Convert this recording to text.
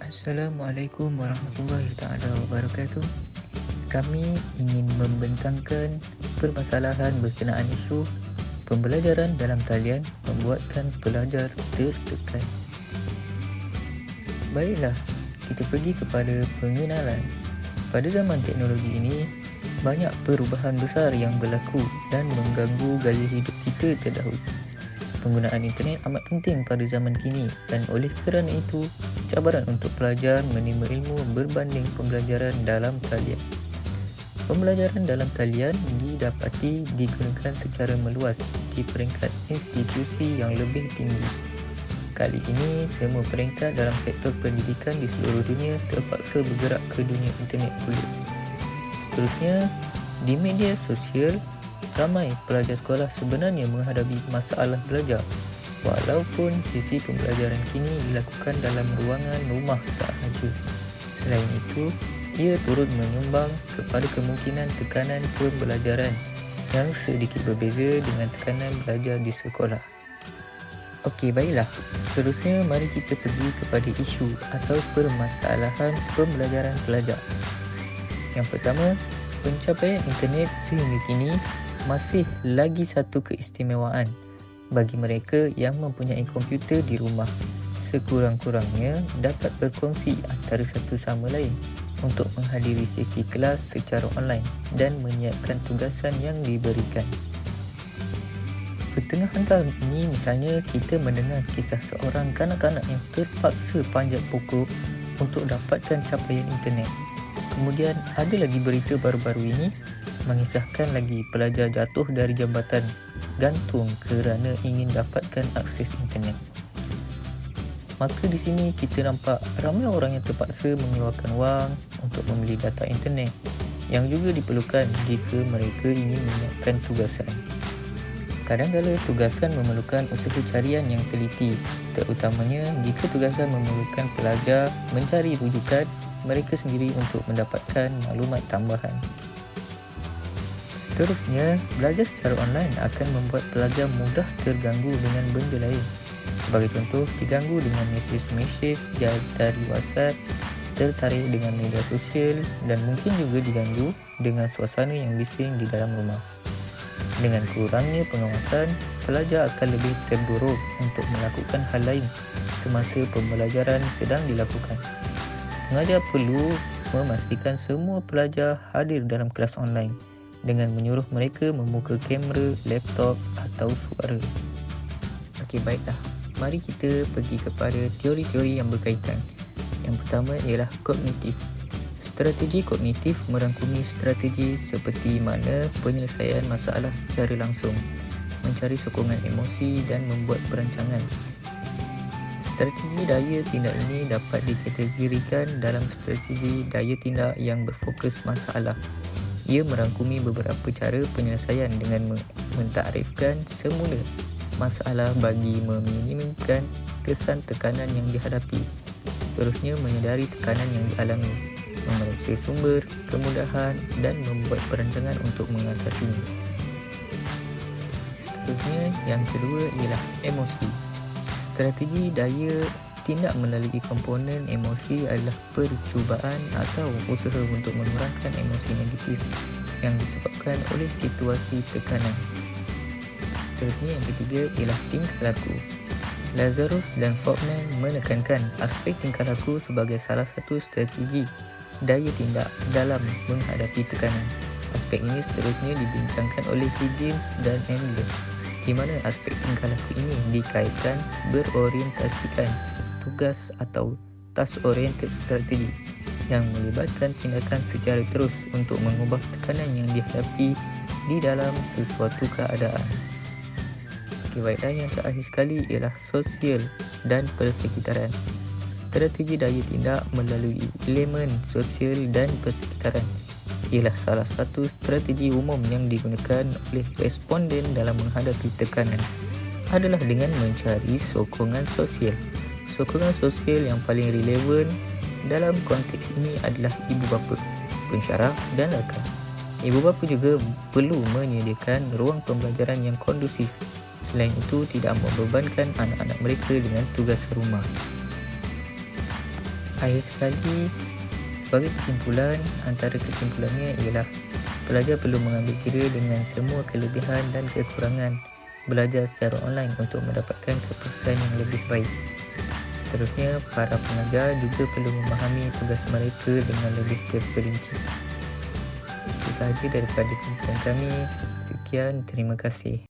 Assalamualaikum warahmatullahi taala wabarakatuh. Kami ingin membentangkan permasalahan berkenaan isu pembelajaran dalam talian membuatkan pelajar tertekan. Baiklah, kita pergi kepada pengenalan. Pada zaman teknologi ini, banyak perubahan besar yang berlaku dan mengganggu gaya hidup kita terdahulu. Penggunaan internet amat penting pada zaman kini dan oleh kerana itu, cabaran untuk pelajar menimba ilmu berbanding pembelajaran dalam talian. Pembelajaran dalam talian didapati digunakan secara meluas di peringkat institusi yang lebih tinggi. Kali ini, semua peringkat dalam sektor pendidikan di seluruh dunia terpaksa bergerak ke dunia internet pula. Seterusnya, di media sosial, ramai pelajar sekolah sebenarnya menghadapi masalah belajar walaupun sesi pembelajaran kini dilakukan dalam ruangan rumah sahaja. Selain itu, ia turut menyumbang kepada kemungkinan tekanan pembelajaran yang sedikit berbeza dengan tekanan belajar di sekolah. Okey, baiklah. Seterusnya, mari kita pergi kepada isu atau permasalahan pembelajaran pelajar. Yang pertama, pencapaian internet sehingga kini masih lagi satu keistimewaan bagi mereka yang mempunyai komputer di rumah. Sekurang-kurangnya dapat berkongsi antara satu sama lain untuk menghadiri sesi kelas secara online dan menyiapkan tugasan yang diberikan. Pertengahan tahun ini misalnya, kita mendengar kisah seorang kanak-kanak yang terpaksa panjat pokok untuk dapatkan capaian internet. Kemudian ada lagi berita baru-baru ini mengisahkan lagi pelajar jatuh dari jambatan gantung kerana ingin dapatkan akses internet. Maka di sini kita nampak ramai orang yang terpaksa mengeluarkan wang untuk membeli data internet yang juga diperlukan jika mereka ingin menyiapkan tugasan. Kadang-kadang tugasan memerlukan usaha carian yang teliti, terutamanya jika tugasan memerlukan pelajar mencari rujukan mereka sendiri untuk mendapatkan maklumat tambahan. Seterusnya, belajar secara online akan membuat pelajar mudah terganggu dengan benda lain. Sebagai contoh, diganggu dengan mesej-mesej dari WhatsApp, tertarik dengan media sosial dan mungkin juga diganggu dengan suasana yang bising di dalam rumah. Dengan kurangnya pengawasan, pelajar akan lebih terdorong untuk melakukan hal lain semasa pembelajaran sedang dilakukan. Pengajar perlu memastikan semua pelajar hadir dalam kelas online dengan menyuruh mereka membuka kamera, laptop atau suara. Okey, baiklah. Mari kita pergi kepada teori-teori yang berkaitan. Yang pertama ialah kognitif. Strategi kognitif merangkumi strategi seperti mana penyelesaian masalah secara langsung, mencari sokongan emosi dan membuat perancangan. Strategi daya tindak ini dapat dikategorikan dalam strategi daya tindak yang berfokus masalah. Ia merangkumi beberapa cara penyelesaian dengan mentakrifkan semula masalah bagi meminimumkan kesan tekanan yang dihadapi. Seterusnya, menyedari tekanan yang dialami, memeriksa sumber, kemudahan dan membuat perancangan untuk mengatasinya. Seterusnya, yang kedua ialah emosi. Strategi daya tindak melalui komponen emosi adalah percubaan atau usaha untuk mengurangkan emosi negatif yang disebabkan oleh situasi tekanan. Seterusnya, yang ketiga ialah tingkah laku. Lazarus dan Faulkner menekankan aspek tingkah laku sebagai salah satu strategi daya tindak dalam menghadapi tekanan. Aspek ini seterusnya dibincangkan oleh Higgins dan Engler, di mana aspek tingkah laku ini dikaitkan berorientasikan tugas atau task-oriented strategi yang melibatkan tindakan secara terus untuk mengubah tekanan yang dihadapi di dalam sesuatu keadaan. Okey, baiklah, yang terakhir sekali ialah sosial dan persekitaran. Strategi daya tindak melalui elemen sosial dan persekitaran ialah salah satu strategi umum yang digunakan oleh responden dalam menghadapi tekanan adalah dengan mencari sokongan sosial. Sokongan sosial yang paling relevan dalam konteks ini adalah ibu bapa, pensyarah dan rakan. Ibu bapa juga perlu menyediakan ruang pembelajaran yang kondusif. Selain itu, tidak membebankan anak-anak mereka dengan tugas rumah. Akhir sekali, sebagai kesimpulan, antara kesimpulannya ialah pelajar perlu mengambil kira dengan semua kelebihan dan kekurangan belajar secara online untuk mendapatkan keputusan yang lebih baik. Seterusnya, para pengajar juga perlu memahami tugas mereka dengan lebih terperinci. Itu sahaja daripada bincang kami. Sekian, terima kasih.